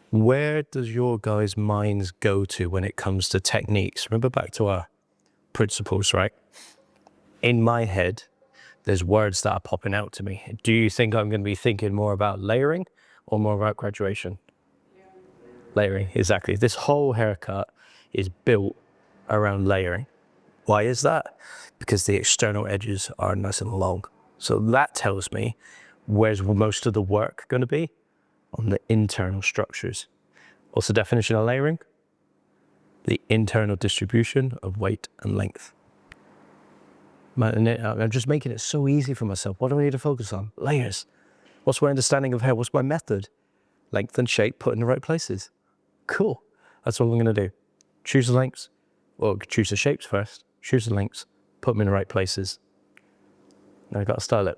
Where does your guys' minds go to when it comes to techniques? Remember back to our principles, right? In my head, there's words that are popping out to me. Do you think I'm going to be thinking more about layering or more about graduation? Layering, exactly. This whole haircut is built around layering. Why is that? Because the external edges are nice and long. So that tells me where's most of the work going to be? On the internal structures. What's the definition of layering? The internal distribution of weight and length. I'm just making it so easy for myself. What do I need to focus on? Layers. What's my understanding of hair? What's my method? Length and shape put in the right places. Cool. That's all I'm going to do. Choose the lengths, or choose the shapes first. Choose the lengths, put them in the right places. Now I've got to style it.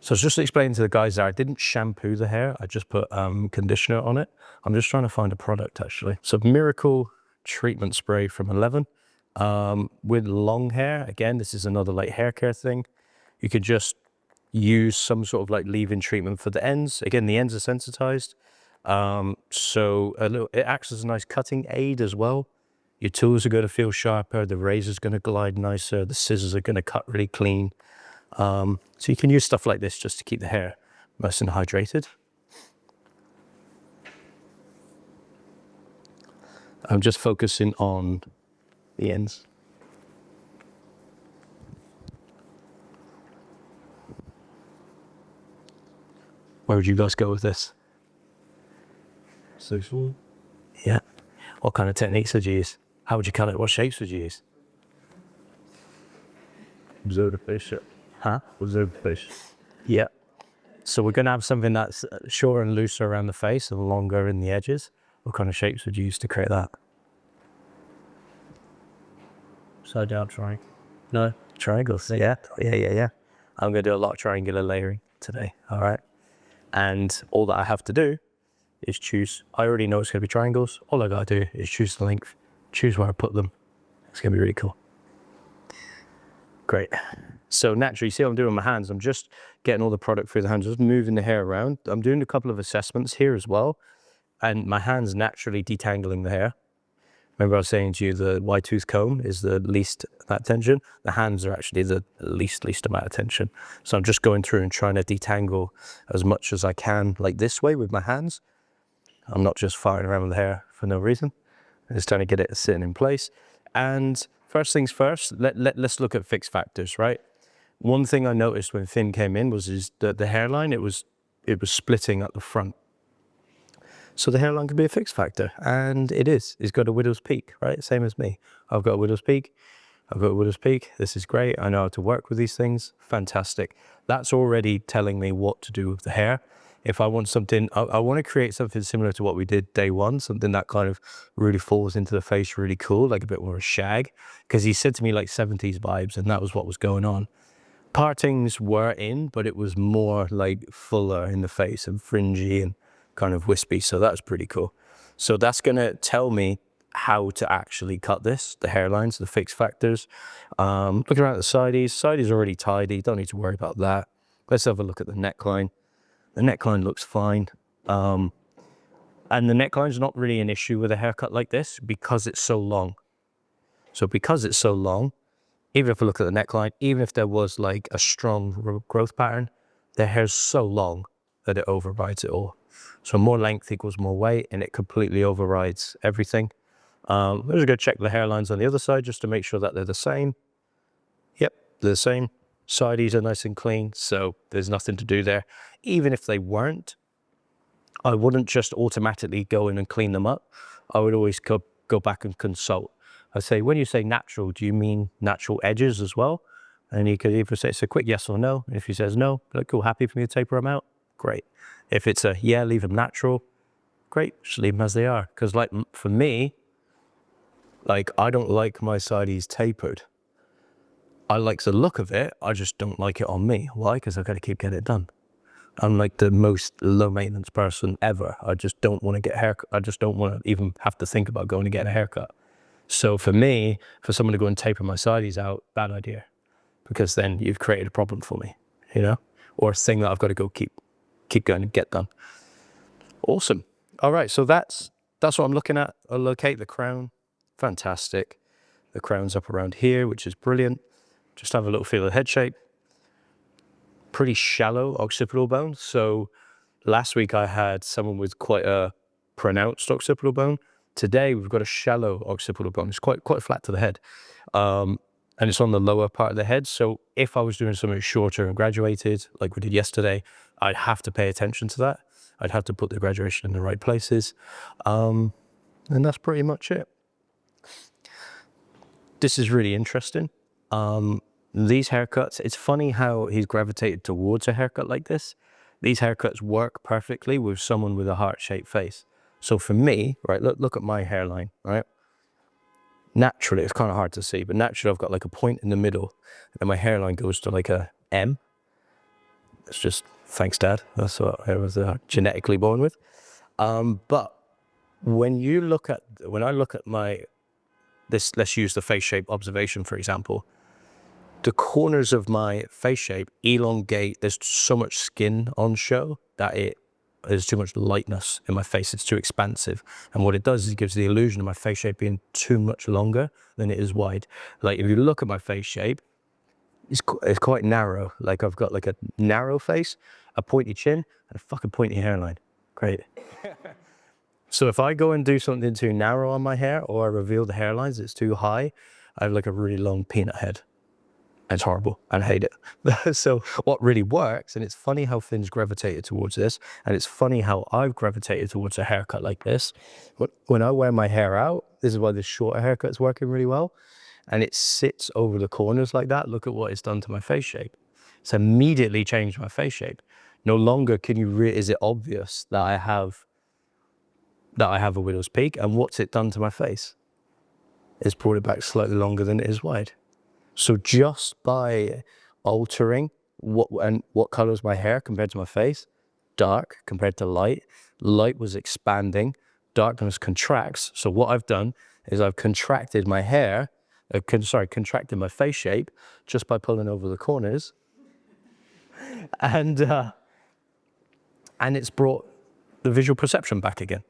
So I was just explaining to the guys there, I didn't shampoo the hair. I just put conditioner on it. I'm just trying to find a product actually. So Miracle Treatment Spray from 11. With long hair, again, this is another like hair care thing. You could just use some sort of like leave-in treatment for the ends. Again, the ends are sensitized. So it acts as a nice cutting aid as well. Your tools are going to feel sharper. The razor's going to glide nicer. The scissors are going to cut really clean. So you can use stuff like this just to keep the hair nice and hydrated. I'm just focusing on the ends. Where would you guys go with this? Social. Yeah. What kind of techniques would you use? How would you cut it? What shapes would you use? Observe the face. Huh? Observe the face. Yeah. So we're going to have something that's shorter and looser around the face and longer in the edges. What kind of shapes would you use to create that? Side down triangle. No. Triangles. Yeah. I'm going to do a lot of triangular layering today. All right. And all that I have to do is choose. I already know it's going to be triangles. All I got to do is choose the length, choose where I put them. It's going to be really cool. Great. So naturally, see what I'm doing with my hands. I'm just getting all the product through the hands, just moving the hair around. I'm doing a couple of assessments here as well. And my hand's naturally detangling the hair. Remember I was saying to you, the wide tooth comb is the least amount of tension. The hands are actually the least amount of tension. So I'm just going through and trying to detangle as much as I can, like this way with my hands. I'm not just firing around with the hair for no reason. I'm just trying to get it sitting in place. And first things first, let's look at fixed factors, right? One thing I noticed when Finn came in was that the hairline, it was splitting at the front. So the hairline could be a fixed factor, and it is. It's got a widow's peak, right? Same as me. I've got a widow's peak. I've got a widow's peak. This is great. I know how to work with these things. Fantastic. That's already telling me what to do with the hair. If I want something, I want to create something similar to what we did day one, something that kind of really falls into the face really cool, like a bit more a shag. Because he said to me like 70s vibes, and that was what was going on. Partings were in, but it was more like fuller in the face and fringy and kind of wispy, so that's pretty cool. So that's going to tell me how to actually cut this, the hairlines, the fixed factors. Looking around at the sides. Side is already tidy, don't need to worry about that. Let's have a look at the neckline. The neckline looks fine. And the neckline's not really an issue with a haircut like this because it's so long. So because it's so long, even if I look at the neckline, even if there was like a strong growth pattern, the hair's so long that it overrides it all. So more length equals more weight, and it completely overrides everything. I'm just going to check the hairlines on the other side just to make sure that they're the same. Yep, they're the same. Sides are nice and clean, so there's nothing to do there. Even if they weren't, I wouldn't just automatically go in and clean them up. I would always go back and consult. I say, when you say natural, do you mean natural edges as well? And you could either say it's a quick yes or no. And if he says no, like, cool, happy for me to taper them out? Great. If it's a yeah, leave them natural, great, just leave them as they are. Because like for me, like I don't like my sides tapered. I like the look of it, I just don't like it on me. Why? Because I've got to keep getting it done. I'm like the most low maintenance person ever. I just don't want to get a haircut. I just don't want to even have to think about going to get a haircut. So for me, for someone to go and taper my sides out, bad idea. Because then you've created a problem for me, you know? Or a thing that I've got to go keep going and get done. Awesome. All right, so that's what I'm looking at. I'll locate the crown. Fantastic. The crown's up around here, which is brilliant. Just have a little feel of the head shape. Pretty shallow occipital bone. So last week I had someone with quite a pronounced occipital bone. Today we've got a shallow occipital bone. It's quite flat to the head. And it's on the lower part of the head. So if I was doing something shorter and graduated, like we did yesterday, I'd have to pay attention to that. I'd have to put the graduation in the right places. And that's pretty much it. This is really interesting. These haircuts, it's funny how he's gravitated towards a haircut like this. These haircuts work perfectly with someone with a heart-shaped face. So for me, right, look at my hairline, right? Naturally, it's kind of hard to see, but naturally I've got like a point in the middle and my hairline goes to like a M. It's just, thanks Dad, that's what I was genetically born with. But when I look at this, let's use the face shape observation, for example, the corners of my face shape elongate. There's so much skin on show that there's too much lightness in my face. It's too expansive. And what it does is it gives the illusion of my face shape being too much longer than it is wide. Like if you look at my face shape, it's quite narrow. Like I've got like a narrow face, a pointy chin, and a fucking pointy hairline. Great. So if I go and do something too narrow on my hair or I reveal the hairlines, it's too high, I have like a really long peanut head. It's horrible and I hate it. So what really works, and it's funny how Finn's gravitated towards this, and it's funny how I've gravitated towards a haircut like this. When I wear my hair out, this is why this shorter haircut's working really well, and it sits over the corners like that. Look at what it's done to my face shape. It's immediately changed my face shape. No longer is it obvious that I have a widow's peak, and what's it done to my face? It's brought it back slightly longer than it is wide. So just by altering what colors my hair compared to my face, dark compared to light was expanding, darkness contracts. So what I've done is I've contracted my hair, contracted my face shape just by pulling over the corners, and it's brought the visual perception back again.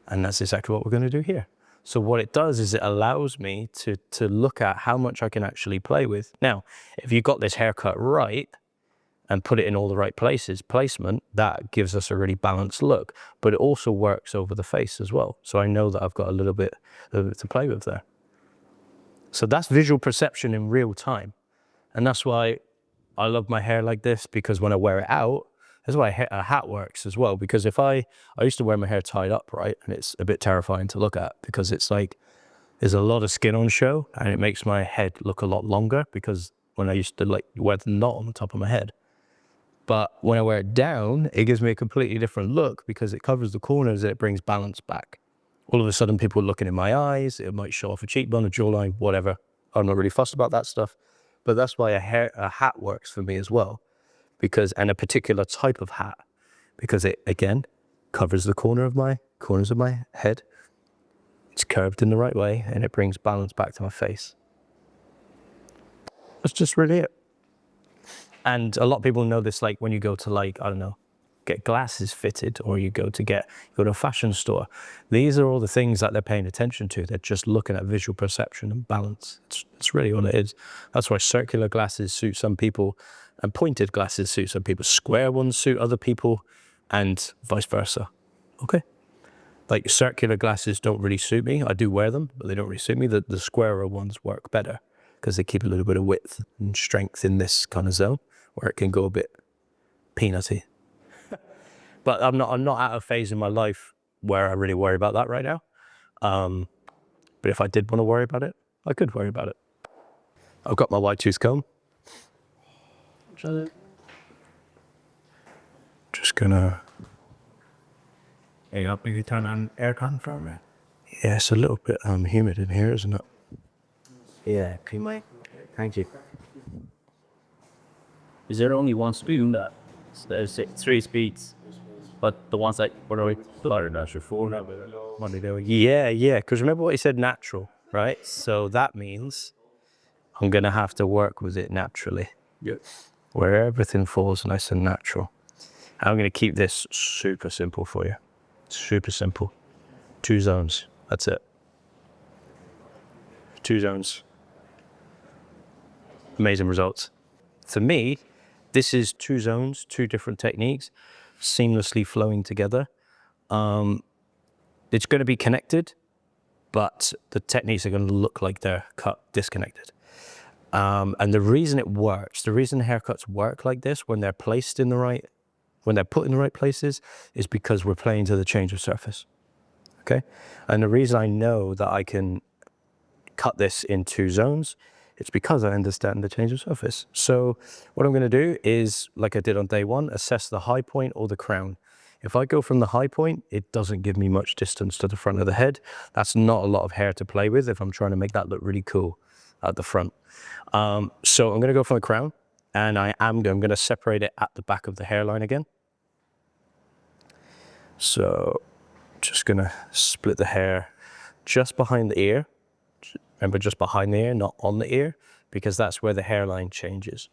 And that's exactly what we're going to do here. So what it does is it allows me to look at how much I can actually play with. Now, if you got this haircut right and put it in all the right placement, that gives us a really balanced look, but it also works over the face as well. So I know that I've got a little bit to play with there. So that's visual perception in real time. And that's why I love my hair like this, because when I wear it out, that's why a hat works as well, because if I used to wear my hair tied up, right? And it's a bit terrifying to look at because it's like, there's a lot of skin on show and it makes my head look a lot longer, because when I used to like wear the knot on the top of my head. But when I wear it down, it gives me a completely different look because it covers the corners and it brings balance back. All of a sudden people are looking in my eyes, it might show off a cheekbone, a jawline, whatever. I'm not really fussed about that stuff, but that's why a hat works for me as well. And a particular type of hat, because it again covers the corners of my head. It's curved in the right way and it brings balance back to my face. That's just really it. And a lot of people know this, like when you go to like, I don't know, get glasses fitted, or you go to a fashion store. These are all the things that they're paying attention to. They're just looking at visual perception and balance. It's really all it is. That's why circular glasses suit some people and pointed glasses suit some people. Square ones suit other people and vice versa. Okay? Like circular glasses don't really suit me. I do wear them, but they don't really suit me. The squarer ones work better because they keep a little bit of width and strength in this kind of zone where it can go a bit peanutty. But I'm not at a phase in my life where I really worry about that right now. But if I did want to worry about it, I could worry about it. I've got my wide tooth comb. Just gonna. Hey, up, maybe turn on aircon for me. Yeah, it's a little bit humid in here, isn't it? Yeah, can you? Thank you. Is there only one spoon that there's 3 speeds? But the ones that were started as before, what are they doing? Yeah, because remember what he said, natural, right? So that means I'm gonna have to work with it naturally. Yeah. Where everything falls nice and natural. I'm gonna keep this super simple for you. Super simple. 2 zones. That's it. 2 zones. Amazing results. For me, this is 2 zones, 2 different techniques, seamlessly flowing together. It's going to be connected, but the techniques are going to look like they're cut disconnected. And the reason it works, the reason haircuts work like this when they're placed in the right, when they're put in the right places, is because we're playing to the change of surface. Okay? And the reason I know that I can cut this in 2 zones, it's because I understand the change of surface. So what I'm going to do is, like I did on day 1, assess the high point or the crown. If I go from the high point, it doesn't give me much distance to the front of the head. That's not a lot of hair to play with if I'm trying to make that look really cool at the front. So I'm going to go from the crown, and I'm going to separate it at the back of the hairline again. So just going to split the hair just behind the ear. Remember, just behind the ear, not on the ear, because that's where the hairline changes.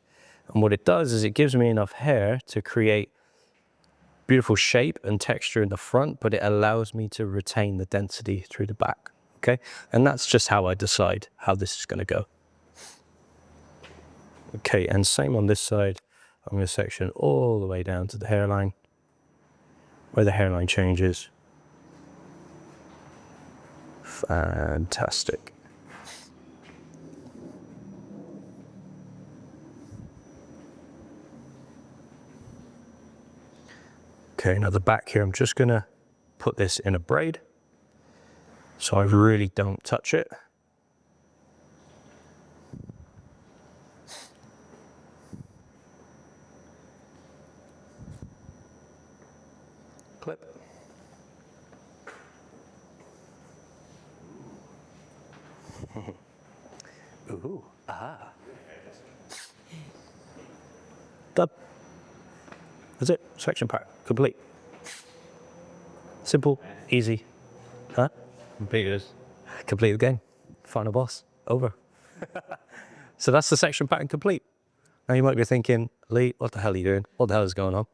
And what it does is it gives me enough hair to create beautiful shape and texture in the front, but it allows me to retain the density through the back, okay? And that's just how I decide how this is going to go. Okay, and same on this side. I'm going to section all the way down to the hairline, where the hairline changes. Fantastic. Okay, now the back here, I'm just going to put this in a braid, so I really don't touch it. Clip. Ooh, aha. Done. That's it, section part, complete. Simple, easy. Huh? Completed. Complete the game. Final boss, over. So that's the section pattern complete. Now you might be thinking, Lee, what the hell are you doing? What the hell is going on?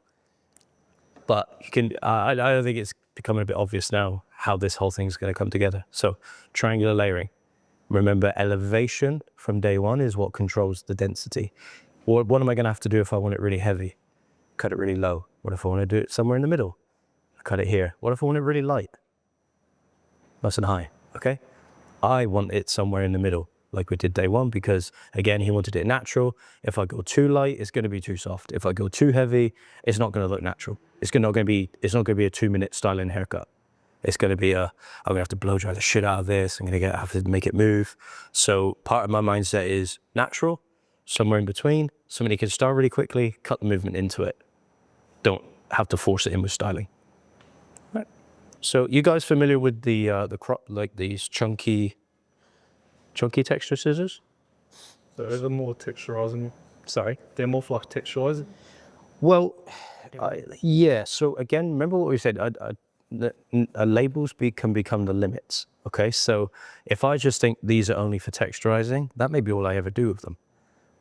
But you can, I think it's becoming a bit obvious now how this whole thing's going to come together. So triangular layering. Remember, elevation from day 1 is what controls the density. What am I going to have to do if I want it really heavy? Cut it really low. What if I want to do it somewhere in the middle? I cut it here. What if I want it really light? Nice and high, okay? I want it somewhere in the middle, like we did day 1, because again, he wanted it natural. If I go too light, it's going to be too soft. If I go too heavy, it's not going to look natural. It's not going to be a 2-minute styling haircut. It's going to be I'm going to have to blow dry the shit out of this. I'm going to have to make it move. So part of my mindset is natural, somewhere in between. Somebody can start really quickly, cut the movement into it. Don't have to force it in with styling. Right. So you guys familiar with the crop, like these chunky texture scissors? So they're more texturizing. Sorry. They're more for like texturizing. Well, yeah. So again, remember what we said. Labels can become the limits. Okay. So if I just think these are only for texturizing, that may be all I ever do with them.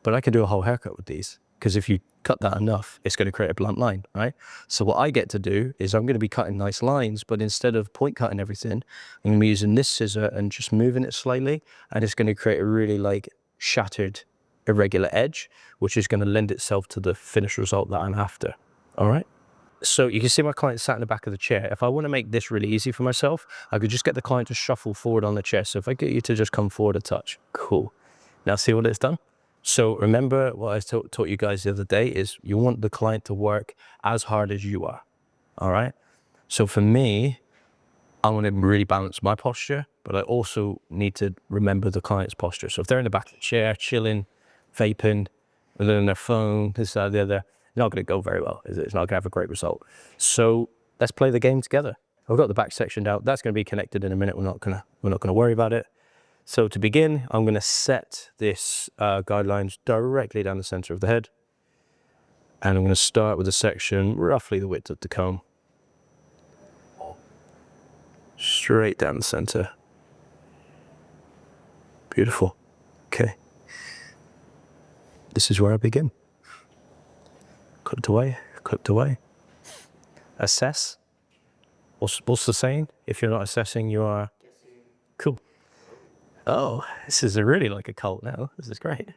But I can do a whole haircut with these, because if you cut that enough, it's going to create a blunt line, right? So what I get to do is I'm going to be cutting nice lines, but instead of point cutting everything, I'm going to be using this scissor and just moving it slightly, and it's going to create a really like shattered, irregular edge, which is going to lend itself to the finished result that I'm after, all right? So you can see my client sat in the back of the chair. If I want to make this really easy for myself, I could just get the client to shuffle forward on the chair. So if I get you to just come forward a touch, cool. Now see what it's done? So remember what I taught you guys the other day is you want the client to work as hard as you are, all right? So for me, I want to really balance my posture, but I also need to remember the client's posture. So if they're in the back of the chair, chilling, vaping, and then on their phone, this, that, the other, it's not going to go very well, is it? It's not going to have a great result. So let's play the game together. I've got the back section out. That's going to be connected in a minute. We're not going to worry about it. So to begin, I'm going to set this guidelines directly down the center of the head. And I'm going to start with a section roughly the width of the comb. Straight down the center. Beautiful. Okay. This is where I begin. Clipped away, clipped away. Assess What's the saying? If you're not assessing, you are cool. Oh, this is really like a cult now. This is great.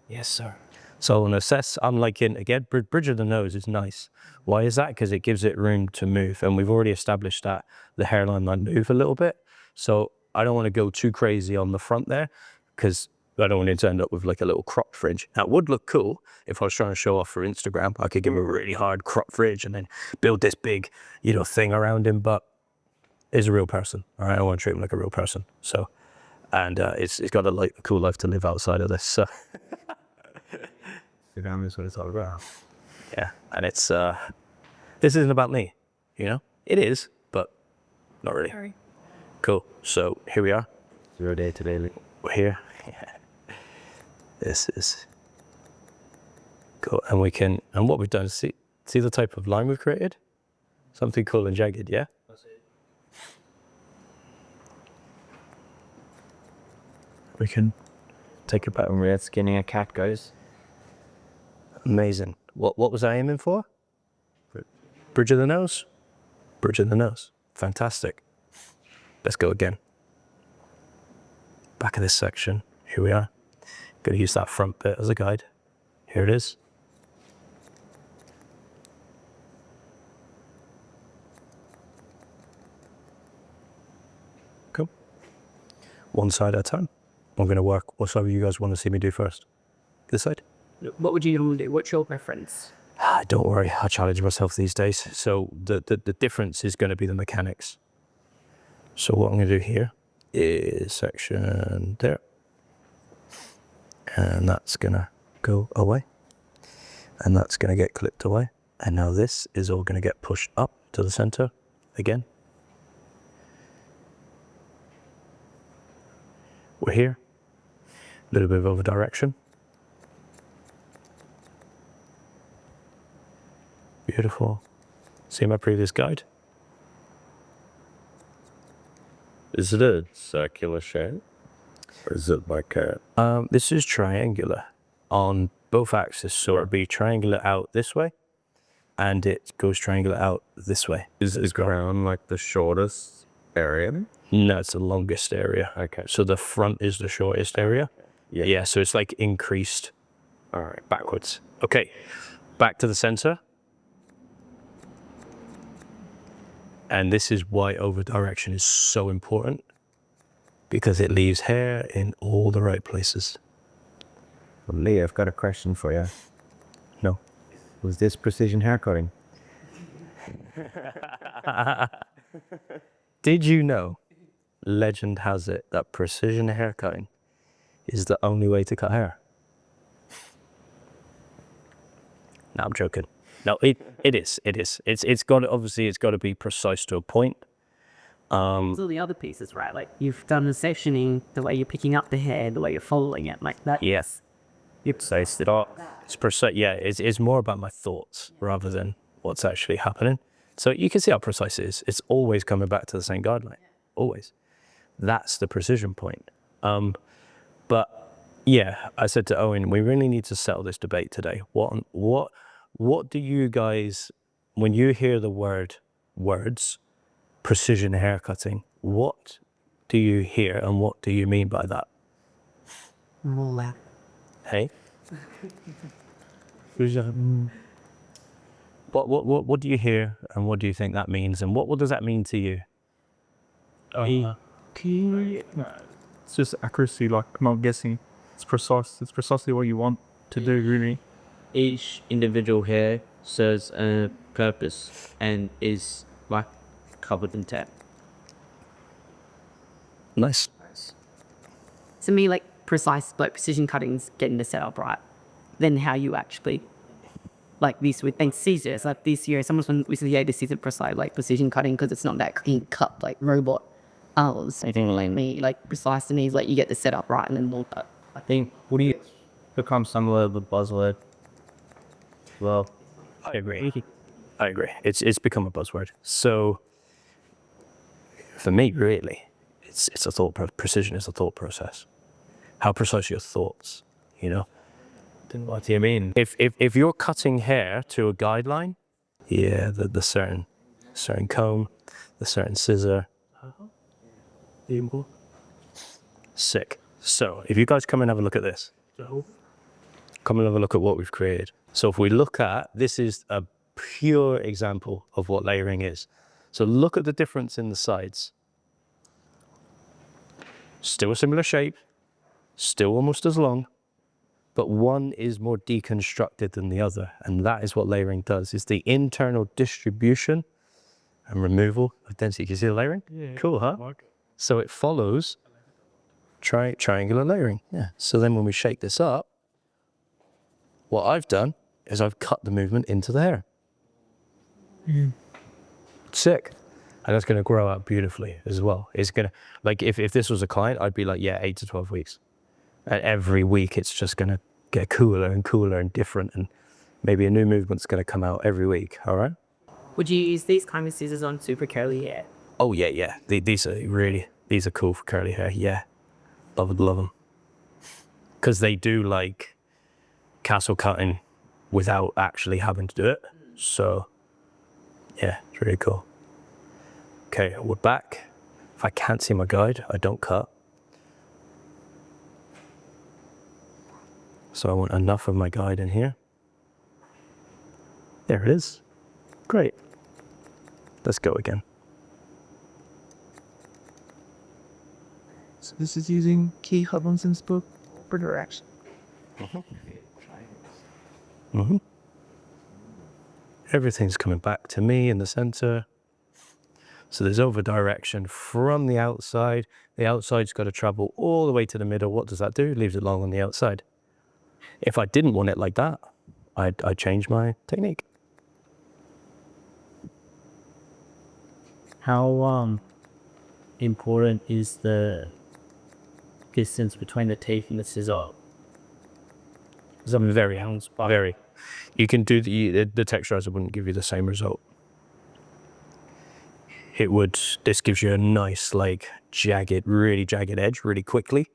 Yes, sir. So an assess, I'm liking, again, bridge of the nose is nice. Why is that? Because it gives it room to move. And we've already established that the hairline might move a little bit. So I don't want to go too crazy on the front there because I don't want it to end up with like a little crop fringe. Now, it would look cool if I was trying to show off for Instagram. I could give him a really hard crop fringe and then build this big, thing around him. But he's a real person, all right? I want to treat him like a real person. So, and it's got a cool life to live outside of this. So. Instagram is what it's all about. Yeah, and it's this isn't about me, It is, but not really. Sorry. Cool. So here we are. 0 day today. We're here. Yeah. This is cool, and we can. And what we've done is see the type of line we've created. Something cool and jagged, yeah. That's it. We can Take a bet when we're skinning a cat, guys. amazing. What was I aiming for? Bridge of the nose. Bridge of the nose. Fantastic. Let's go again. Back of this section. Here we are. Going to use that front bit as a guide. Here it is. Cool. One side at a time. I'm going to work. What side do you guys want to see me do first? This side? What would you normally do? What's your preference? Don't worry, I challenge myself these days. So the difference is going to be the mechanics. So what I'm going to do here is section there. And that's going to go away. And that's going to get clipped away. And now this is all going to get pushed up to the center again. We're here. A little bit of over direction. Beautiful. See my previous guide? Is it a circular shape? Or is it like a... This is triangular on both axes, so it'll be triangular out this way, and it goes triangular out this way. Is crown like the shortest area? No, it's the longest area. Okay. So the front is the shortest area. Yeah. Yeah, so it's like increased All right. backwards. Okay, back to the center. And this is why over direction is so important, because it leaves hair in all the right places. Well, Lee, I've got a question for you. No. Was this precision haircutting? Did you know, legend has it, that precision haircutting is the only way to cut hair? No, I'm joking. No, it is. It's got to, obviously it's got to be precise to a point. There's all the other pieces, right? Like you've done the sectioning, the way you're picking up the hair, the way you're following it, like that. Yes. You precise it all. It's precise. Yeah, it's more about my thoughts rather than what's actually happening. So you can see how precise it is. It's always coming back to the same guideline. Always. That's the precision point. But yeah, I said to Owen, we really need to settle this debate today. What do you guys, when you hear the words, precision haircutting, what do you hear and what do you mean by that? More Hey? What do you hear and what do you think that means and what does that mean to you? It's just accuracy, like I'm not guessing. It's precise. It's precisely what you want to do, really. Each individual hair serves a purpose and is like covered in tape. Nice. To me, like precise, like precision cutting's getting the setup right. Then how you actually, like this with and scissors, like this year, someone's recently, yeah, this isn't precise, like precision cutting because it's not that clean cut, like robot hours. I think like me, like precise to me is like you get the setup right and then more. I think, what do you become somewhat of a buzzword? Well, I agree. It's become a buzzword. So for me, really, it's a thought. Precision is a thought process. How precise are your thoughts? what do you mean? If you're cutting hair to a guideline, Yeah, the certain comb, the certain scissor. Sick. So if you guys come and have a look at this, come and have a look at what we've created. So if we look at, this is a pure example of what layering is. So look at the difference in the sides. Still a similar shape, still almost as long, but one is more deconstructed than the other. And that is what layering does, is the internal distribution and removal of density. Can you see the layering? Yeah. Cool, huh? So it follows triangular layering. Yeah. So then when we shake this up, what I've done is I've cut the movement into the hair. Sick. And that's going to grow out beautifully as well. It's going to, like, if this was a client, I'd be like, yeah, 8 to 12 weeks. And every week it's just going to get cooler and cooler and different. And maybe a new movement's going to come out every week. All right. Would you use these kind of scissors on super curly hair? Oh, yeah, yeah. These are cool for curly hair. Yeah. Love them. Because they do like castle cutting without actually having to do it. So, yeah, it's really cool. Okay, we're back. If I can't see my guide, I don't cut. So I want enough of my guide in here. There it is. Great. Let's go again. So this is using key Hubbinson book for direction. Everything's coming back to me in the center. So there's over direction from the outside. The outside's got to travel all the way to the middle. What does that do? It leaves it long on the outside. If I didn't want it like that, I'd change my technique. How important is the distance between the teeth and the scissor? Very. You can do the texturizer wouldn't give you the same result. This gives you a nice, like, really jagged edge really quickly.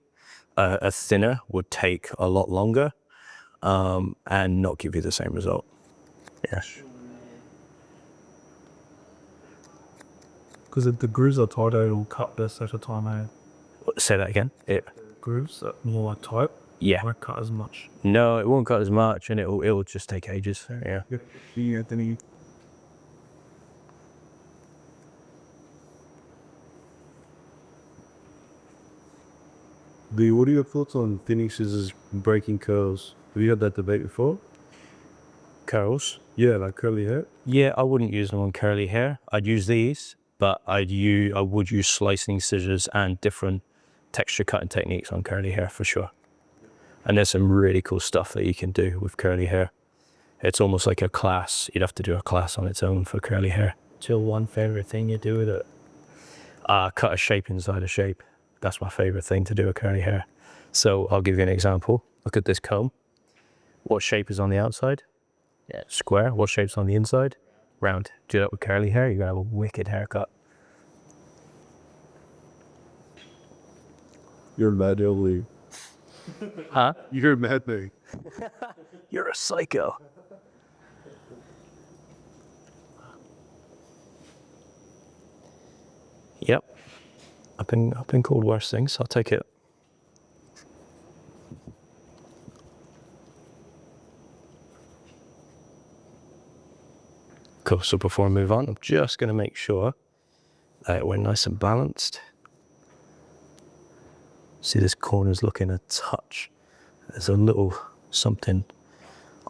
A thinner would take a lot longer and not give you the same result. Yes. Because if the grooves are tighter, it'll cut best at a time. Say that again. Grooves are more like tight. Yeah. Won't cut as much. No, it won't cut as much, and it'll just take ages. Yeah. Yeah, then you. Lee, what are your thoughts on thinning scissors breaking curls? Have you had that debate before? Curls. Yeah, like curly hair. Yeah, I wouldn't use them on curly hair. I'd use these, but I would use slicing scissors and different texture cutting techniques on curly hair for sure. And there's some really cool stuff that you can do with curly hair. It's almost like a class. You'd have to do a class on its own for curly hair. Till one favorite thing you do with it? Cut a shape inside a shape. That's my favorite thing to do with curly hair. So I'll give you an example. Look at this comb. What shape is on the outside? Yeah. Square. What shape's on the inside? Round. Do that with curly hair, you're gonna have a wicked haircut. You're mad, Lee. Huh? You're mad, Lee. You're a psycho. Yep. I've been called worse things. I'll take it. Cool. So before I move on, I'm just going to make sure that we're nice and balanced. See, this corner's looking a touch. There's a little something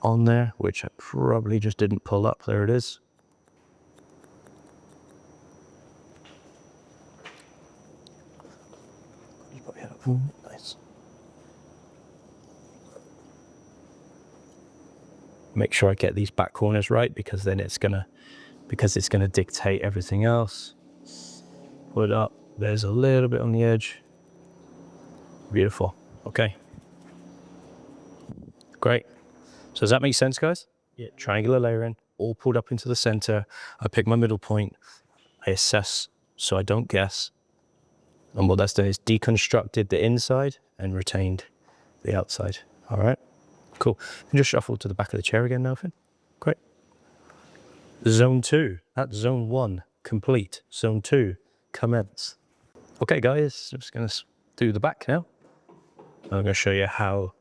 on there, which I probably just didn't pull up. There it is. Nice. Make sure I get these back corners right, because then it's gonna dictate everything else. Put it up. There's a little bit on the edge. Beautiful. Okay. Great. So does that make sense, guys? Yeah. Triangular layering, all pulled up into the center. I pick my middle point. I assess so I don't guess. And what that's done is deconstructed the inside and retained the outside. All right. Cool. And just shuffle to the back of the chair again now, Finn. Great. Zone 2, that's zone 1 complete. Zone 2 commence. Okay guys, I'm just gonna do the back now. I'm gonna show you how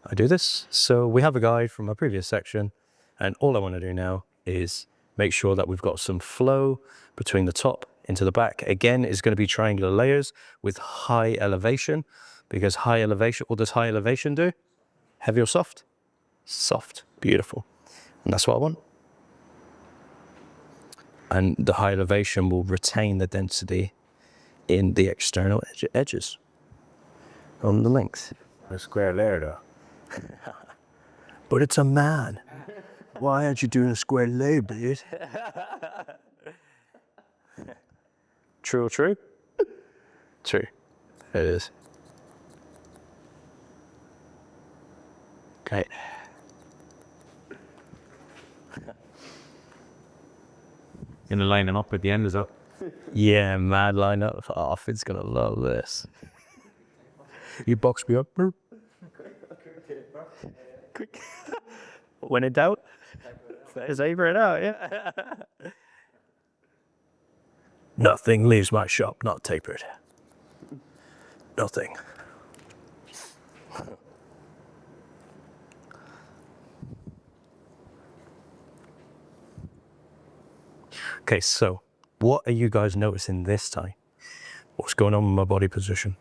I do this. So we have a guide from my previous section, and all I wanna do now is make sure that we've got some flow between the top into the back. Again, it's gonna be triangular layers with high elevation, because high elevation, what does high elevation do? Heavy or soft? Soft, beautiful. And that's what I want. And the high elevation will retain the density in the external edges on the length. A square layer though. But it's a man. Why aren't you doing a square layer, dude? True or true? True. It is. Okay. Gonna line it up at the end as well. Yeah, mad lineup. Oh, Fid's gonna love this. You box me up, bro. Quick. When in doubt, saber it out, yeah. Nothing leaves my shop not tapered. Nothing. Okay, so what are you guys noticing this time? What's going on with my body position?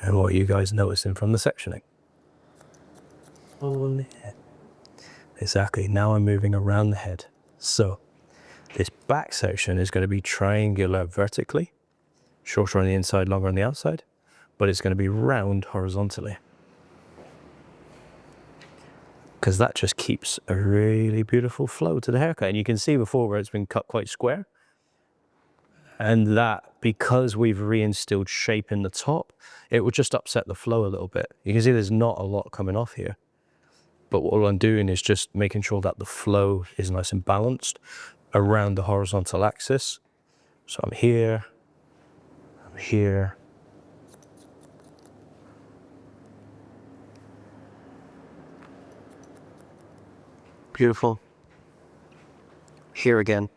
And what are you guys noticing from the sectioning? Oh, yeah. Exactly, now I'm moving around the head. So this back section is going to be triangular vertically, shorter on the inside, longer on the outside, but it's going to be round horizontally. Because that just keeps a really beautiful flow to the haircut. And you can see before where it's been cut quite square. And that, because we've reinstilled shape in the top, it will just upset the flow a little bit. You can see there's not a lot coming off here. But all I'm doing is just making sure that the flow is nice and balanced around the horizontal axis. So I'm here, I'm here. Beautiful. Here again.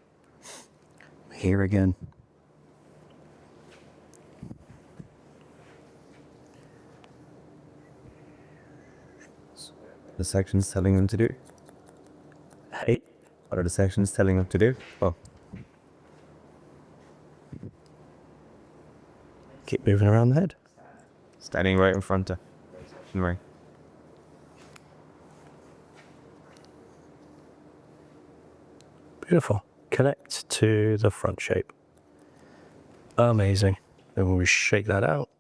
Here again. The section's telling them to do? Hey. What are the sections telling them to do? Oh, Keep moving around the head. standing right in front of. Right. Beautiful. Connect to the front shape. Amazing. Then we shake that out.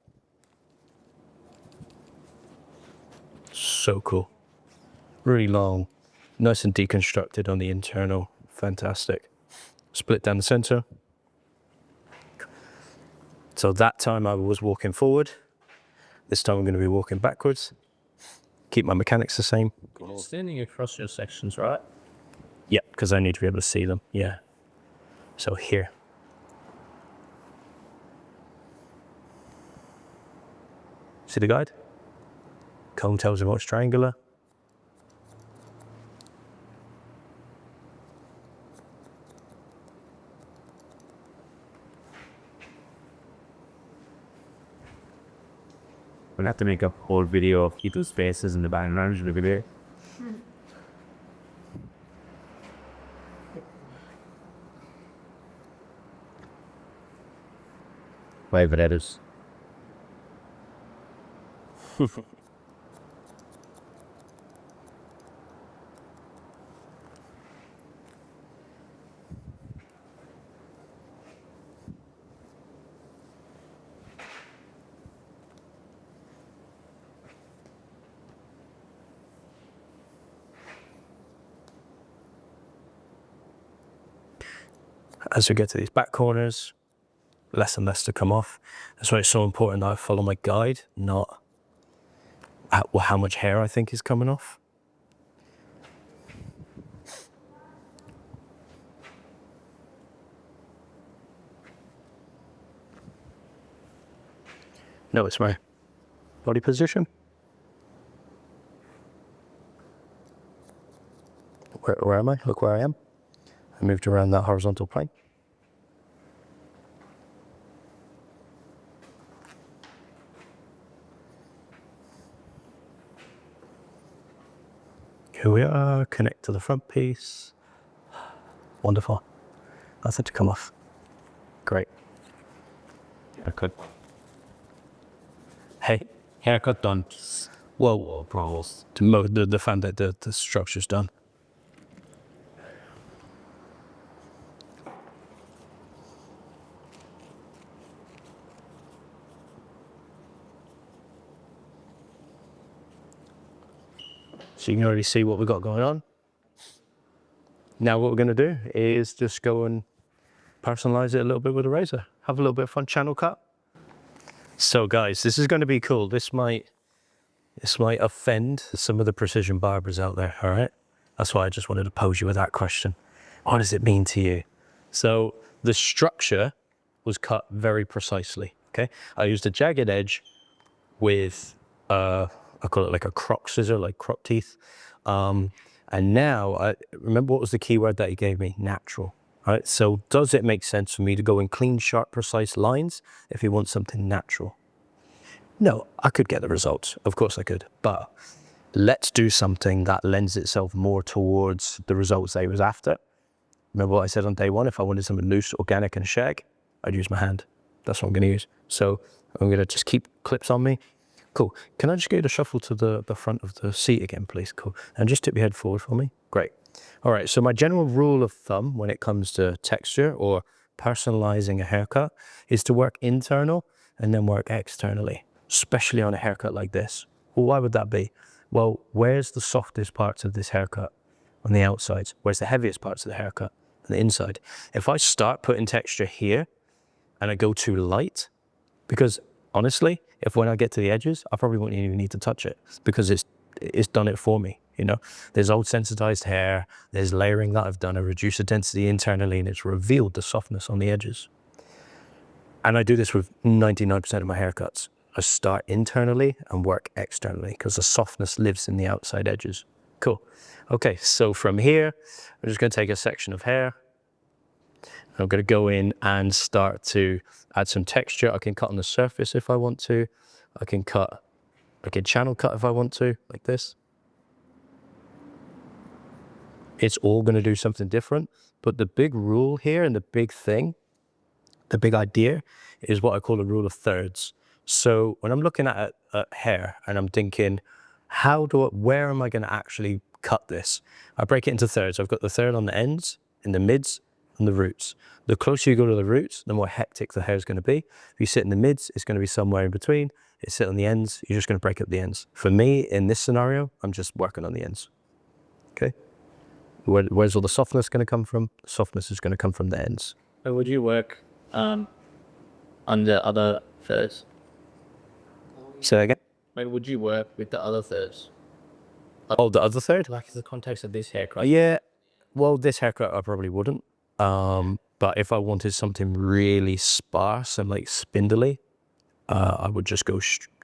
So cool. Really long. Nice and deconstructed on the internal. Fantastic. Split down the center. So that time I was walking forward. This time I'm going to be walking backwards. Keep my mechanics the same. Standing across your sections, right? Yeah, because I need to be able to see them. Yeah. So here. See the guide? Comb tells me what's triangular. We'll have to make a whole video of people's faces in the background. Look at it. Private editors. As we get to these back corners, less and less to come off. That's why it's so important that I follow my guide, not how much hair I think is coming off. Notice my body position. Where am I? Look where I am. I moved around that horizontal plane. Here we are, connect to the front piece. Wonderful. That's it to come off. Great. Haircut. Hey, Haircut done. whoa, Problems. the fan that the structure's done. So you can already see what we've got going on. Now what we're going to do is just go and personalize it a little bit with a razor. Have a little bit of fun channel cut. So guys, this is going to be cool. This might offend some of the precision barbers out there, all right? That's why I just wanted to pose you with that question. What does it mean to you? So the structure was cut very precisely, okay? I used a jagged edge with, I call it like a croc scissor, like croc teeth. And now, I remember what was the key word that he gave me? Natural. All right, so does it make sense for me to go in clean, sharp, precise lines if you want something natural? No, I could get the results. Of course I could. But let's do something that lends itself more towards the results I was after. Remember what I said on day one? If I wanted something loose, organic, and shag, I'd use my hand. That's what I'm going to use. So I'm going to just keep clips on me. Cool. Can I just get you to shuffle to the front of the seat again, please? Cool. And just tip your head forward for me. Great. All right. So my general rule of thumb when it comes to texture or personalizing a haircut is to work internal and then work externally, especially on a haircut like this. Well, why would that be? Well, where's the softest parts of this haircut? On the outsides. Where's the heaviest parts of the haircut? On the inside. If I start putting texture here and I go too light, because honestly, if when I get to the edges, I probably won't even need to touch it because it's done it for me, you know? There's old sensitized hair, there's layering that I've done, I reduce the density internally and it's revealed the softness on the edges. And I do this with 99% of my haircuts. I start internally and work externally because the softness lives in the outside edges. Cool. Okay, so from here, I'm just gonna take a section of hair. I'm going to go in and start to add some texture. I can cut on the surface if I want to. I can channel cut if I want to, like this. It's all going to do something different. But the big rule here and the big thing, the big idea is what I call a rule of thirds. So when I'm looking at hair and I'm thinking, where am I going to actually cut this? I break it into thirds. I've got the third on the ends, in the mids, and the roots. The closer you go to the roots, the more hectic the hair is going to be. If you sit in the mids, it's going to be somewhere in between. If you sit on the ends, you're just going to break up the ends. For me, in this scenario, I'm just working on the ends. Okay? Where's all the softness going to come from? The softness is going to come from the ends. So would you work on the other thirds? Say that again? When would you work with the other thirds? Oh, the other third? Like in the context of this haircut? Yeah. Well, this haircut, I probably wouldn't. But if I wanted something really sparse and like spindly, I would just go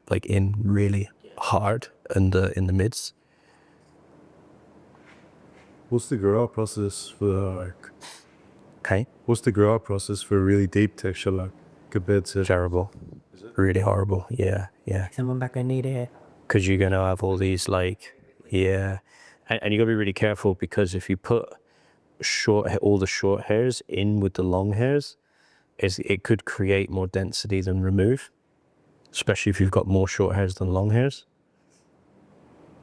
like in really hard in the mids. What's the grow out process for like? Okay. What's the grow out process for a really deep texture like compared to? Terrible. Really horrible. Yeah. Someone back I need it. Because you're gonna have all these like, yeah, and you gotta be really careful because if you put all the short hairs in with the long hairs, it could create more density than remove, especially if you've got more short hairs than long hairs.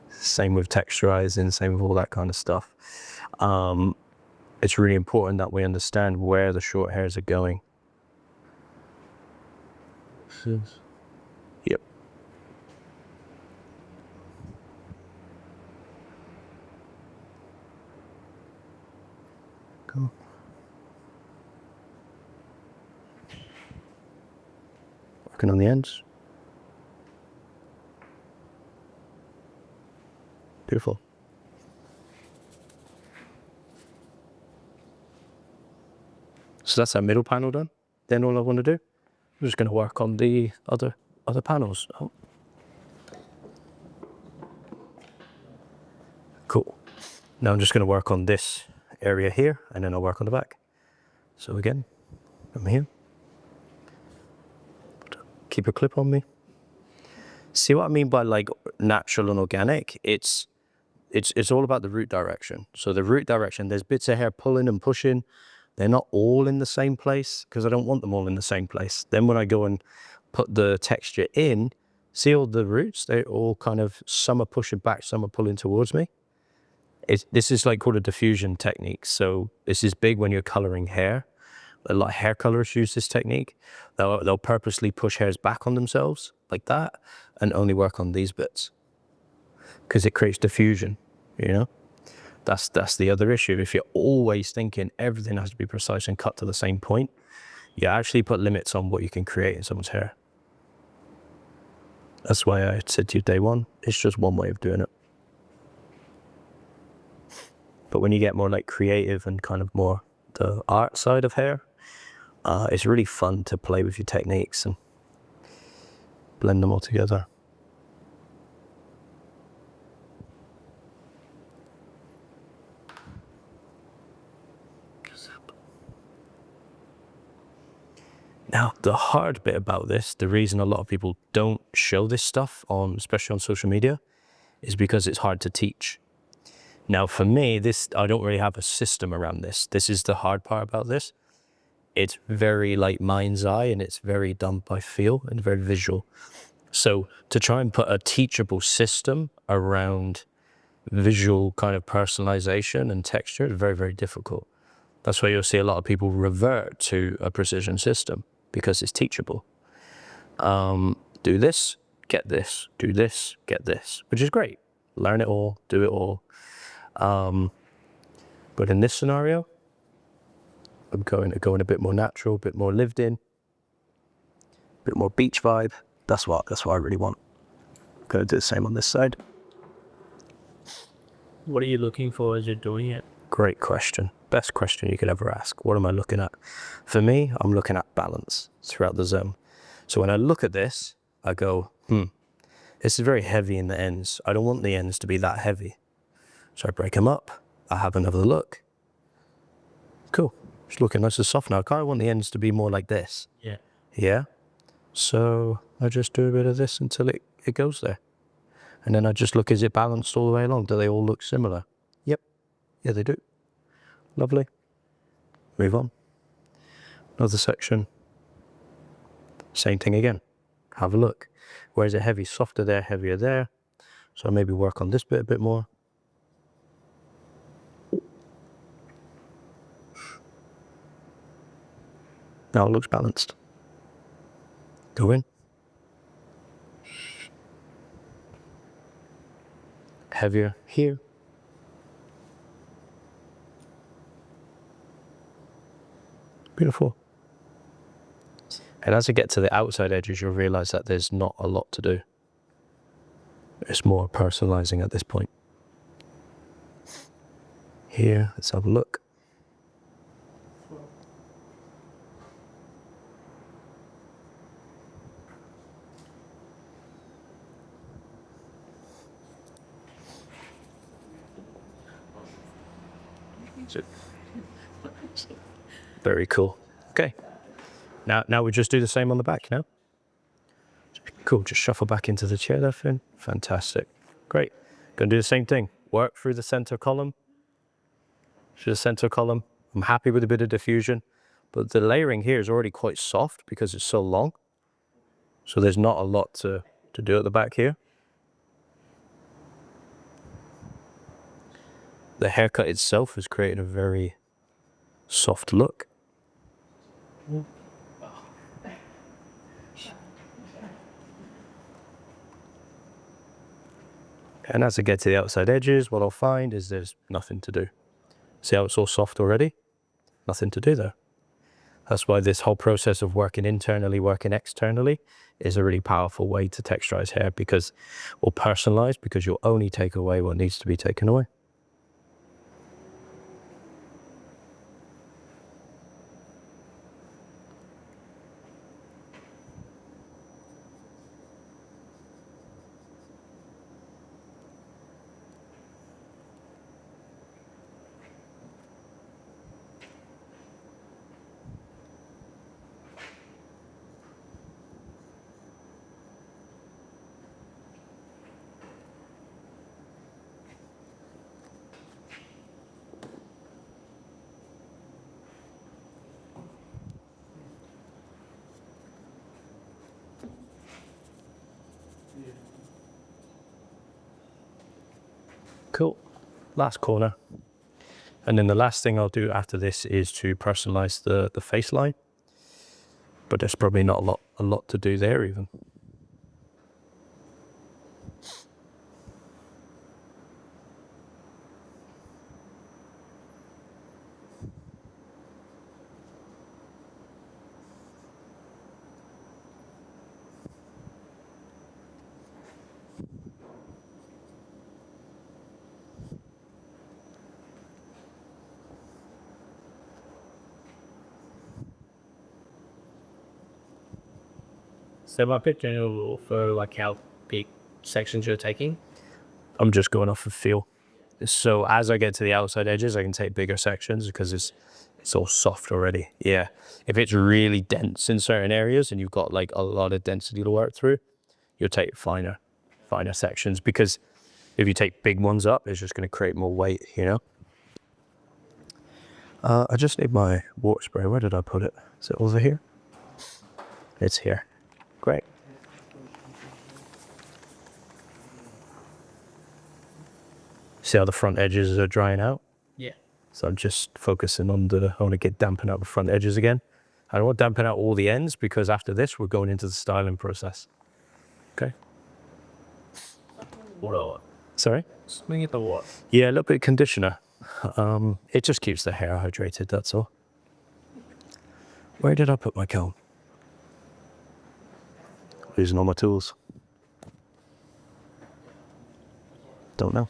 Same with texturizing, same with all that kind of stuff. It's really important that we understand where the short hairs are going. Yep. Cool. Working on the ends. Beautiful. So that's our middle panel done. Then all I want to do, I'm just going to work on the other panels. Oh. Cool. Now I'm just going to work on this area here, and then I'll work on the back. So again, I'm here. Keep a clip on me. See what I mean by like natural and organic? It's all about the root direction. So the root direction, there's bits of hair pulling and pushing. They're not all in the same place because I don't want them all in the same place. Then when I go and put the texture in, see all the roots? They're all kind of, some are pushing back, some are pulling towards me. This is like called a diffusion technique. So this is big when you're coloring hair. A lot of hair colorists use this technique. They'll purposely push hairs back on themselves like that and only work on these bits because it creates diffusion, you know? That's the other issue. If you're always thinking everything has to be precise and cut to the same point, you actually put limits on what you can create in someone's hair. That's why I said to you day one, it's just one way of doing it. But when you get more like creative and kind of more the art side of hair, it's really fun to play with your techniques and blend them all together. Now, the hard bit about this, the reason a lot of people don't show this stuff on, especially on social media, is because it's hard to teach. Now, for me, I don't really have a system around this. This is the hard part about this. It's very like mind's eye and it's very done by feel and very visual. So to try and put a teachable system around visual kind of personalization and texture is very, very difficult. That's why you'll see a lot of people revert to a precision system because it's teachable. Do this, get this, do this, get this, which is great. Learn it all, do it all. But in this scenario, I'm going a bit more natural, a bit more lived in, a bit more beach vibe. That's what I really want. I'm going to do the same on this side. What are you looking for as you're doing it? Great question. Best question you could ever ask. What am I looking at? For me, I'm looking at balance throughout the zone. So when I look at this, I go, this is very heavy in the ends. I don't want the ends to be that heavy. So I break them up. I have another look. Cool. It's looking nice and soft now. I kind of want the ends to be more like this. Yeah. Yeah. So I just do a bit of this until it goes there. And then I just look, is it balanced all the way along? Do they all look similar? Yep. Yeah, they do. Lovely. Move on. Another section. Same thing again. Have a look. Where is it heavy? Softer there, heavier there. So maybe work on this bit a bit more. Now it looks balanced. Go in. Heavier here. Beautiful. And as I get to the outside edges, you'll realize that there's not a lot to do. It's more personalizing at this point. Here, let's have a look. Very cool. Okay. Now we just do the same on the back now. Cool, just shuffle back into the chair there, Finn. Fantastic. Great. Gonna do the same thing. Work through the center column. To the center column. I'm happy with a bit of diffusion, but the layering here is already quite soft because it's so long. So there's not a lot to do at the back here. The haircut itself has created a very soft look. And as I get to the outside edges, what I'll find is there's nothing to do. See how it's all soft already? Nothing to do there. That's why this whole process of working internally, working externally is a really powerful way to texturize hair or personalize, because you'll only take away what needs to be taken away. Cool. Last corner. And then the last thing I'll do after this is to personalize the face line. But there's probably not a lot to do there even. So my picture general for like how big sections you're taking. I'm just going off of feel. So as I get to the outside edges, I can take bigger sections because it's all soft already. Yeah. If it's really dense in certain areas and you've got like a lot of density to work through, you'll take finer sections, because if you take big ones up, it's just going to create more weight, you know? I just need my water spray. Where did I put it? Is it over here? It's here. Great. See how the front edges are drying out? Yeah. So I'm just focusing on I want to get dampen out the front edges again. I don't want to dampen out all the ends because after this, we're going into the styling process. Okay. What? Sorry? Swing it the what? Yeah, a little bit of conditioner. It just keeps the hair hydrated, that's all. Where did I put my comb? Losing all my tools. Don't know.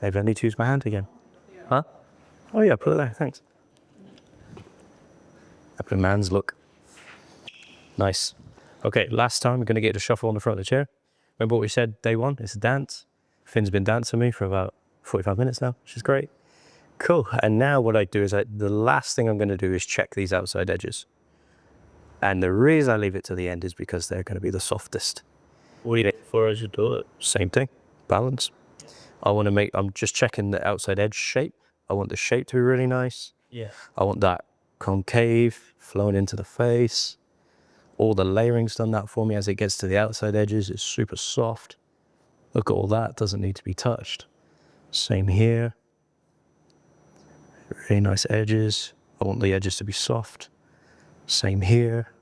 Maybe I need to use my hand again. Huh? Oh yeah, put it there, thanks. Up in man's look. Nice. Okay, last time we're going to get the shuffle on the front of the chair. Remember what we said day one? It's a dance. Finn's been dancing me for about 45 minutes now, which is great. Cool. And now what I do is the last thing I'm going to do is check these outside edges. And the reason I leave it to the end is because they're going to be the softest. What do you think for as you do it? Same thing, balance. I'm just checking the outside edge shape. I want the shape to be really nice. Yeah. I want that concave flowing into the face. All the layering's done that for me as it gets to the outside edges. It's super soft. Look at all that, doesn't need to be touched. Same here. Really nice edges. I want the edges to be soft. Same here.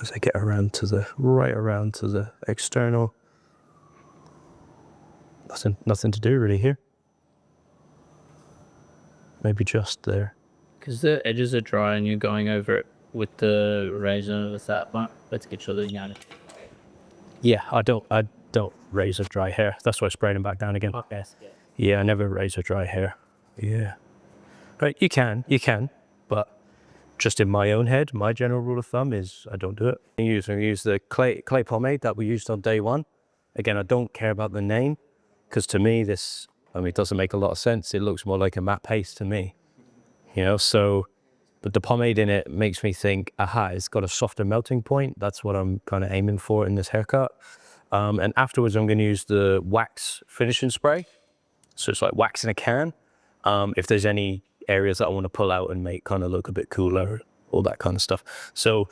As I get right around to the external. Nothing to do really here. Maybe just there. Because the edges are dry and you're going over it with the razor with that one. Let's get sure that you know. Yeah, I don't razor dry hair. That's why I sprayed them back down again. Okay. Yeah, I never razor dry hair. Yeah. Right, you can, but just in my own head, my general rule of thumb is I don't do it. I use the clay pomade that we used on day one. Again, I don't care about the name, because to me it doesn't make a lot of sense. It looks more like a matte paste to me, you know, but the pomade in it makes me think, aha, it's got a softer melting point. That's what I'm kind of aiming for in this haircut. And afterwards, I'm going to use the wax finishing spray. So it's like wax in a can. If there's any areas that I want to pull out and make kind of look a bit cooler, all that kind of stuff. So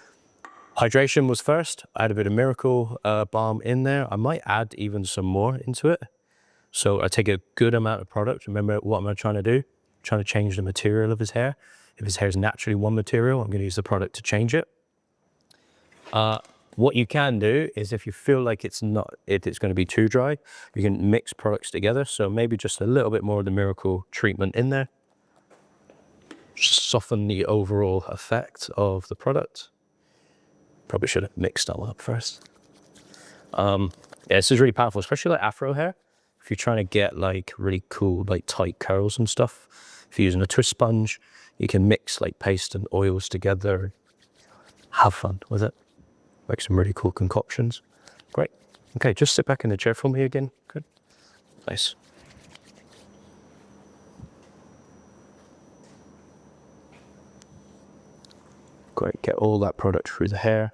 hydration was first. I had a bit of Miracle Balm in there. I might add even some more into it. So I take a good amount of product. Remember, what am I trying to do? I'm trying to change the material of his hair. If his hair is naturally one material, I'm going to use the product to change it. What you can do is if you feel like it's going to be too dry, you can mix products together. So maybe just a little bit more of the Miracle treatment in there. Soften the overall effect of the product. Probably should have mixed them up first. Yeah, this is really powerful, especially like Afro hair. If you're trying to get like really cool, like tight curls and stuff, if you're using a twist sponge, you can mix like paste and oils together. Have fun with it. Make some really cool concoctions. Great. Okay, just sit back in the chair for me again. Good. Nice. Great, get all that product through the hair.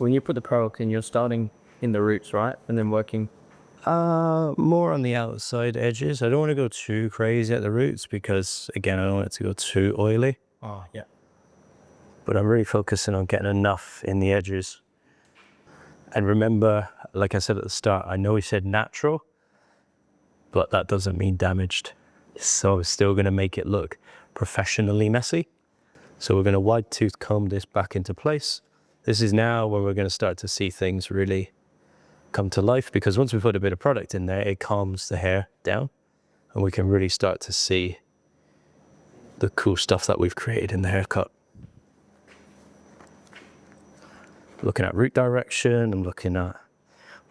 when you put the product in, you're starting in the roots, right? And then working. More on the outside edges. I don't want to go too crazy at the roots because, again, I don't want it to go too oily. Oh, yeah. But I'm really focusing on getting enough in the edges. And remember, like I said at the start, I know we said natural, but that doesn't mean damaged. So I'm still going to make it look professionally messy. So we're going to wide tooth comb this back into place. This is now when we're going to start to see things really come to life, because once we put a bit of product in there, it calms the hair down and we can really start to see the cool stuff that we've created in the haircut. Looking at root direction, I'm looking at,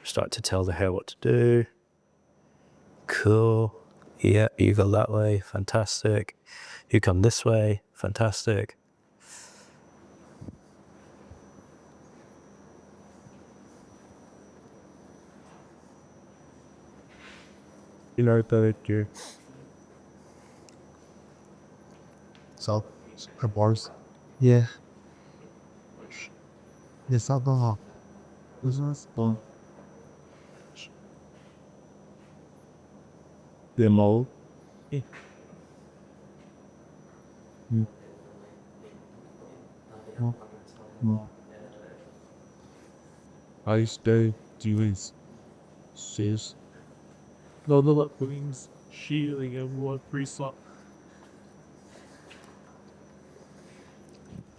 start to tell the hair what to do. Cool. Yeah, you go that way, fantastic. You come this way, fantastic. You know that you. So, barbers. Yeah. Yes, I'll go. Business. Demo. I stay doing sis. No, the wings shielding and what pre-slot.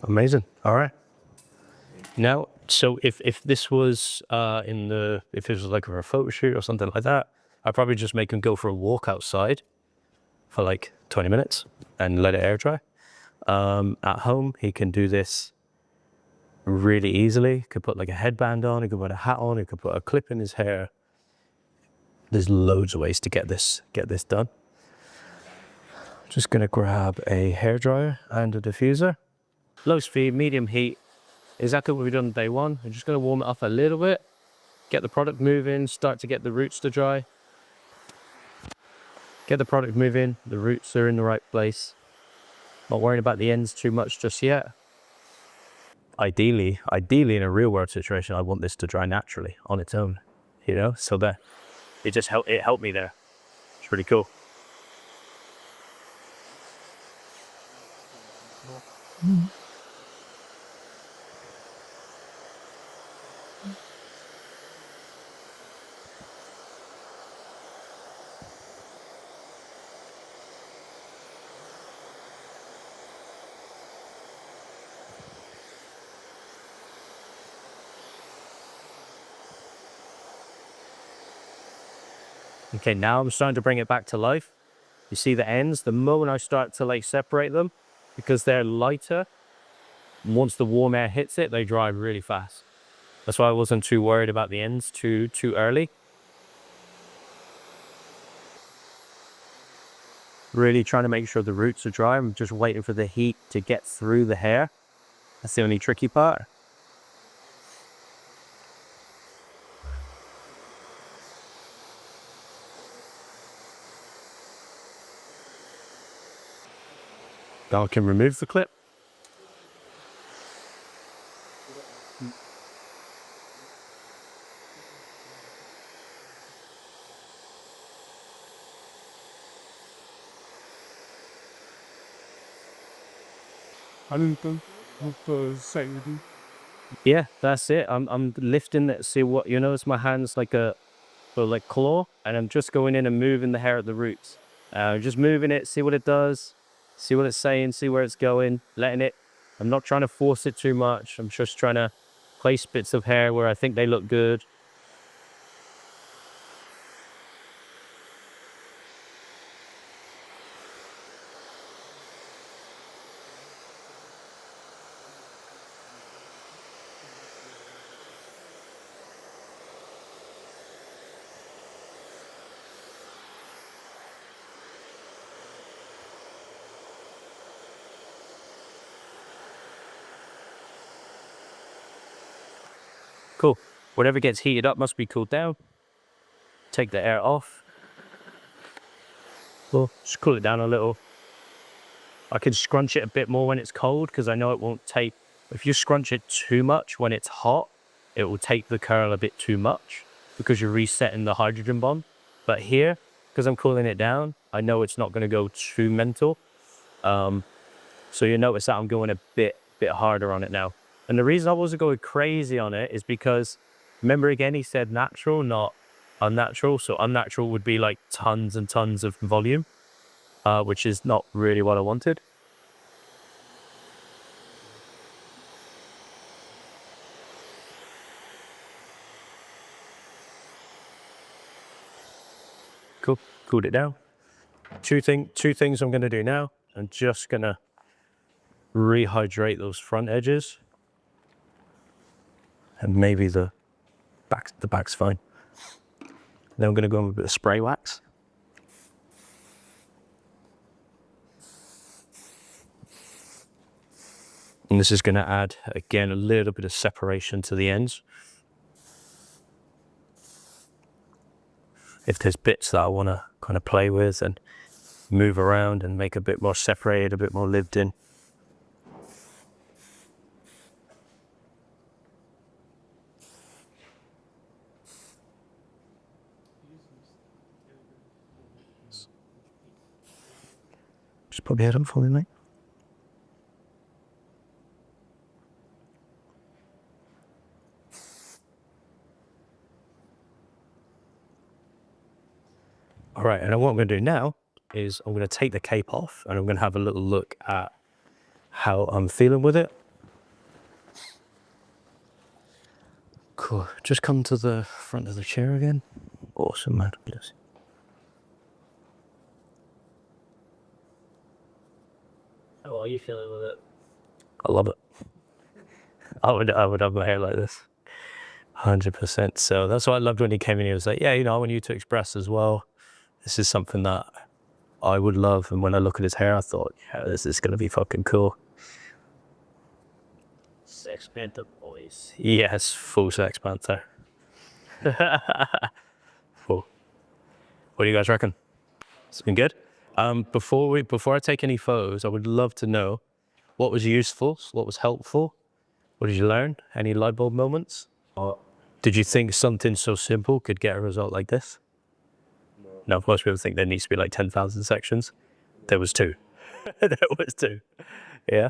Amazing. All right. Now, so if this was if it was like for a photo shoot or something like that, I'd probably just make him go for a walk outside for like 20 minutes and let it air dry. At home, he can do this really easily. He could put like a headband on, he could put a hat on, he could put a clip in his hair. There's loads of ways to get this done. Just gonna grab a hairdryer and a diffuser. Low speed, medium heat. Exactly what we've done day one. I'm just gonna warm it up a little bit, get the product moving, start to get the roots to dry. Get the product moving, the roots are in the right place. Not worrying about the ends too much just yet. Ideally in a real world situation, I want this to dry naturally on its own, you know? So that it helped me there. It's pretty cool. Okay, now I'm starting to bring it back to life. You see the ends, the moment I start to like separate them, because they're lighter, once the warm air hits it, they dry really fast. That's why I wasn't too worried about the ends too early. Really trying to make sure the roots are dry. I'm just waiting for the heat to get through the hair. That's the only tricky part. Now I can remove the clip. I didn't think of the safety. Yeah, that's it. I'm lifting it, see what, you notice my hand's like a like claw, and I'm just going in and moving the hair at the roots. Just moving it, see what it does, see what it's saying, see where it's going, letting it, I'm not trying to force it too much. I'm just trying to place bits of hair where I think they look good. Cool. Whatever gets heated up must be cooled down. Take the air off. Well, just cool it down a little. I can scrunch it a bit more when it's cold because I know it won't tape. If you scrunch it too much when it's hot, it will take the curl a bit too much because you're resetting the hydrogen bond. But here, because I'm cooling it down, I know it's not going to go too mental. So you notice that I'm going a bit harder on it now. And the reason I wasn't going crazy on it is because, remember again, he said natural, not unnatural. So unnatural would be like tons and tons of volume, which is not really what I wanted. Cool, cooled it down. Two things I'm gonna do now. I'm just gonna rehydrate those front edges. And maybe the back's fine. Then I'm gonna go in with a bit of spray wax. And this is gonna add, again, a little bit of separation to the ends. If there's bits that I wanna kind of play with and move around and make a bit more separated, a bit more lived in. Just put my head up for me, mate. All right, and what I'm going to do now is I'm going to take the cape off and I'm going to have a little look at how I'm feeling with it. Cool. Just come to the front of the chair again. Awesome, man. Yes. How are you feeling with it? I love it. I would have my hair like this. 100%. So that's what I loved when he came in. He was like, yeah, you know, I want you to express as well. This is something that I would love. And when I look at his hair, I thought, yeah, this is going to be fucking cool. Sex Panther boys. Yes, full Sex Panther. Full. What do you guys reckon? It's been good. Before I take any photos, I would love to know what was useful, what was helpful, what did you learn? Any light bulb moments? Or did you think something so simple could get a result like this? No, most people think there needs to be like 10,000 sections. There was 2. There was 2. Yeah.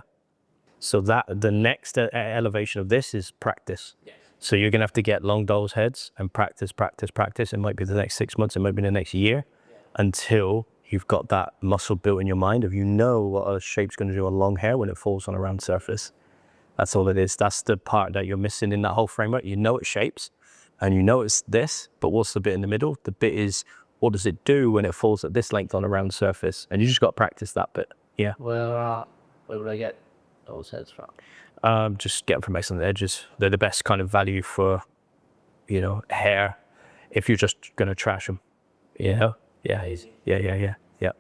So that the next elevation of this is practice. Yes. So you're gonna have to get long doll's heads and practice. It might be the next 6 months, it might be the next year, until you've got that muscle built in your mind of, you know what a shape's gonna do on long hair when it falls on a round surface. That's all it is. That's the part that you're missing in that whole framework. You know it shapes and you know it's this, but what's the bit in the middle? The bit is, what does it do when it falls at this length on a round surface? And you just got to practice that bit. Yeah. Where would I get those heads from? Just get them from on the edges. They're the best kind of value for, you know, hair if you're just going to trash them. You know? Yeah. Easy. Yeah.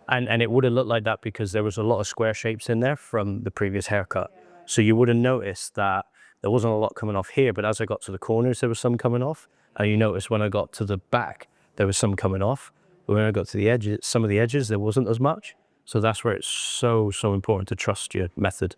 And it would have looked like that because there was a lot of square shapes in there from the previous haircut. So you would have noticed that there wasn't a lot coming off here, but as I got to the corners, there was some coming off. And you notice when I got to the back, there was some coming off. But when I got to the edges, some of the edges, there wasn't as much. So that's where it's so important to trust your method.